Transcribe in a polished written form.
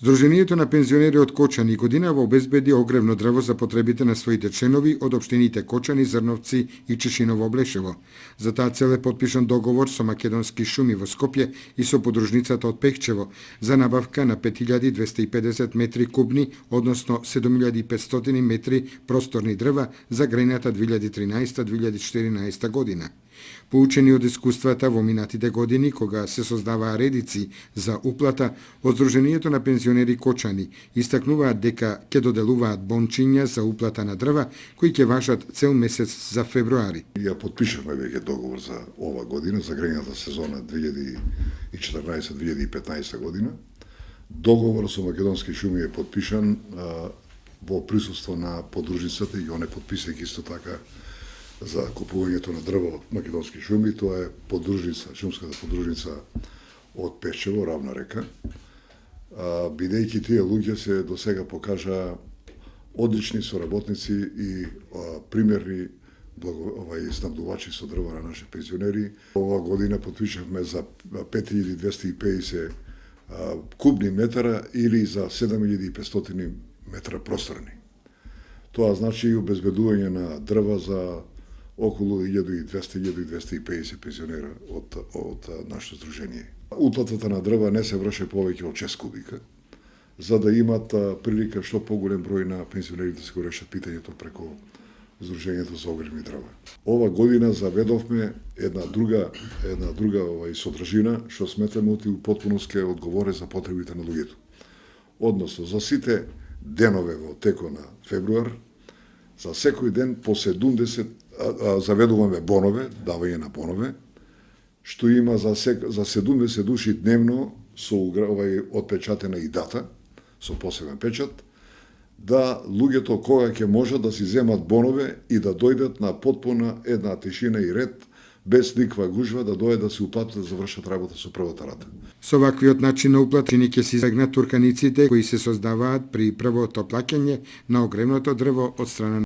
Здруженијето на пензионери од Кочани годинава обезбеди огревно дрво за потребите на своите членови од општините Кочани, Зрновци и Чешиново Облешево. За таа цел е подпишан договор со Македонски шуми во Скопје и со подружницата од Пехчево за набавка на 5250 метри кубни, односно 7500 метри просторни дрва за грејната 2013-2014 година. Поучени од искуствата во минатите години, кога се создаваа редици за уплата, од Здруженијето на пензионери Кочани истакнуваат дека ќе доделуваат бончиња за уплата на дрва, кои ќе важат цел месец за февруари. Ја подпишавме веќе договор за ова година, за грејната сезона 2014-2015 година. Договор со Македонски шуми е подпишан во присуство на подружницата и он е подписајќи исто така за купувањето на дрво од Македонски шуми. Тоа е подружница, шумската подружница од Пешчево, Равна река. Бидејќи тие луѓе се до сега покажа одлични соработници и примерни снабдувачи со дрво на наши пензионери. Ова година подпишавме за 5250 кубни метара или за 7500 метра просторни. Тоа значи и обезбедување на дрва за околу 1200-1250 пензионера од нашето здружение. Уплатата на дрва не се врши повеќе од 6 кубика, за да имат прилика што поголем број на пензионери да се го решат питањето преку Здруженијето за огревни дрва. Ова година заведовме една друга содржина што сметаме у потпуност ќе одговори за потребите на луѓето. Односно, за сите денове во текот на февруар, за секој ден по 70 заведуваме бонове, давање на бонове, што има за 70 души дневно со отпечатена и дата, со посебен печат, да луѓето кога ќе можат да си земат бонове и да дојдат на потпуна една тишина и ред, без никаква гужва, да дојдат да се уплатат да завршат работа со првата рата. Со ваквиот начин на уплатини ќе се избегнат турканиците кои се создаваат при првото плаќање на огревното дрво од страна